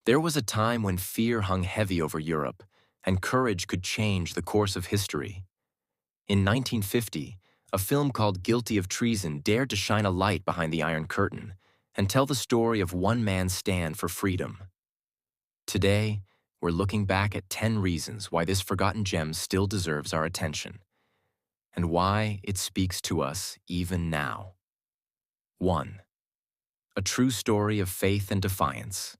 There was a time when fear hung heavy over Europe, and courage could change the course of history. In 1950, a film called Guilty of Treason dared to shine a light behind the Iron Curtain and tell the story of one man's stand for freedom. Today, we're looking back at 10 reasons why this forgotten gem still deserves our attention, and why it speaks to us even now. 1. A true story of faith and defiance.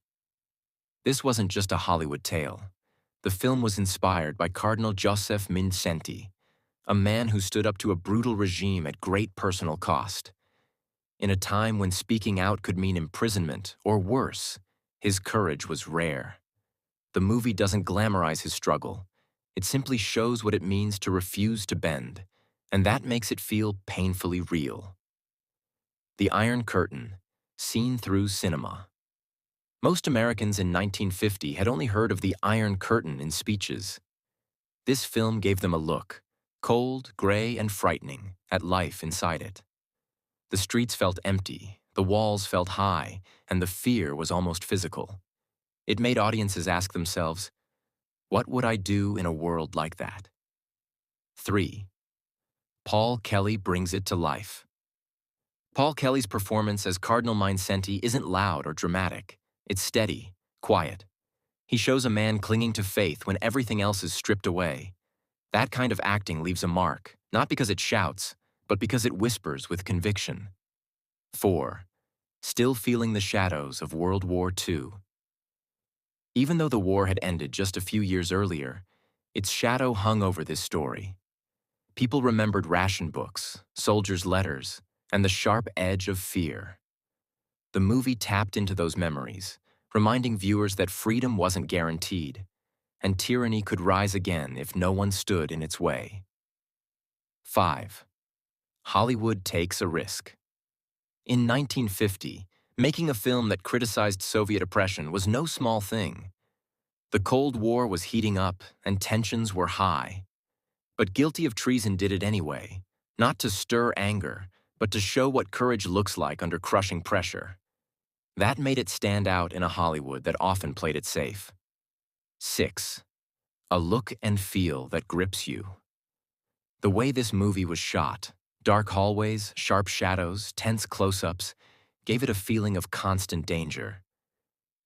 This wasn't just a Hollywood tale. The film was inspired by Cardinal József Mindszenty, a man who stood up to a brutal regime at great personal cost. In a time when speaking out could mean imprisonment or worse, his courage was rare. The movie doesn't glamorize his struggle. It simply shows what it means to refuse to bend, and that makes it feel painfully real. The Iron Curtain, seen through cinema. Most Americans in 1950 had only heard of the Iron Curtain in speeches. This film gave them a look, cold, gray, and frightening, at life inside it. The streets felt empty, the walls felt high, and the fear was almost physical. It made audiences ask themselves, what would I do in a world like that? 3. Paul Kelly brings it to life. Paul Kelly's performance as Cardinal Mindszenty isn't loud or dramatic. It's steady, quiet. He shows a man clinging to faith when everything else is stripped away. That kind of acting leaves a mark, not because it shouts, but because it whispers with conviction. 4. Still feeling the shadows of World War II. Even though the war had ended just a few years earlier, its shadow hung over this story. People remembered ration books, soldiers' letters, and the sharp edge of fear. The movie tapped into those memories, reminding viewers that freedom wasn't guaranteed, and tyranny could rise again if no one stood in its way. 5. Hollywood takes a risk. In 1950, making a film that criticized Soviet oppression was no small thing. The Cold War was heating up, and tensions were high. But Guilty of Treason did it anyway, not to stir anger, but to show what courage looks like under crushing pressure. That made it stand out in a Hollywood that often played it safe. 6. A look and feel that grips you. The way this movie was shot, dark hallways, sharp shadows, tense close-ups, gave it a feeling of constant danger.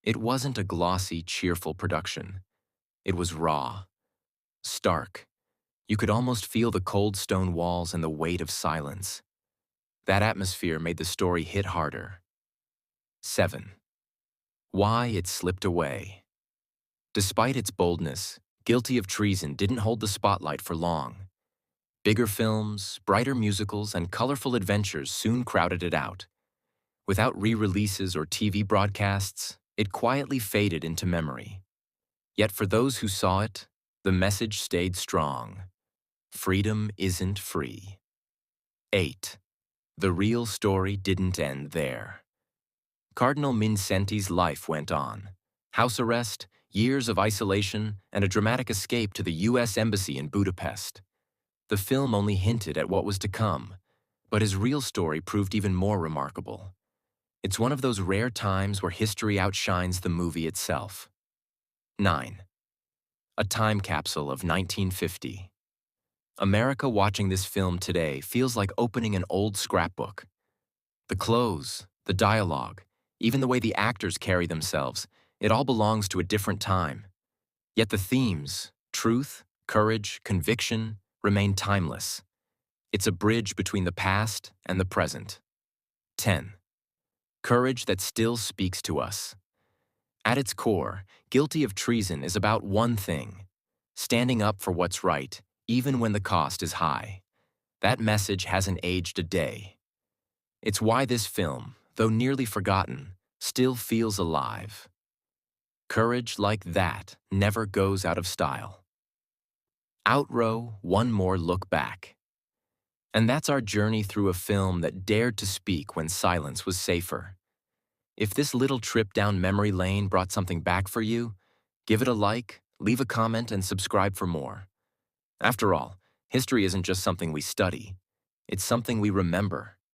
It wasn't a glossy, cheerful production. It was raw, stark. You could almost feel the cold stone walls and the weight of silence. That atmosphere made the story hit harder. 7. Why it slipped away. Despite its boldness, Guilty of Treason didn't hold the spotlight for long. Bigger films, brighter musicals, and colorful adventures soon crowded it out. Without re-releases or TV broadcasts, it quietly faded into memory. Yet for those who saw it, the message stayed strong. Freedom isn't free. 8. The real story didn't end there. Cardinal Mindszenty's life went on. House arrest, years of isolation, and a dramatic escape to the U.S. Embassy in Budapest. The film only hinted at what was to come, but his real story proved even more remarkable. It's one of those rare times where history outshines the movie itself. 9. A time capsule of 1950. America watching this film today feels like opening an old scrapbook. The clothes, the dialogue, even the way the actors carry themselves, it all belongs to a different time. Yet the themes, truth, courage, conviction, remain timeless. It's a bridge between the past and the present. 10. Courage that still speaks to us. At its core, Guilty of Treason is about one thing: standing up for what's right, even when the cost is high. That message hasn't aged a day. It's why this film, though nearly forgotten, still feels alive. Courage like that never goes out of style. Outrow, one more look back. And that's our journey through a film that dared to speak when silence was safer. If this little trip down memory lane brought something back for you, give it a like, leave a comment, and subscribe for more. After all, history isn't just something we study. It's something we remember.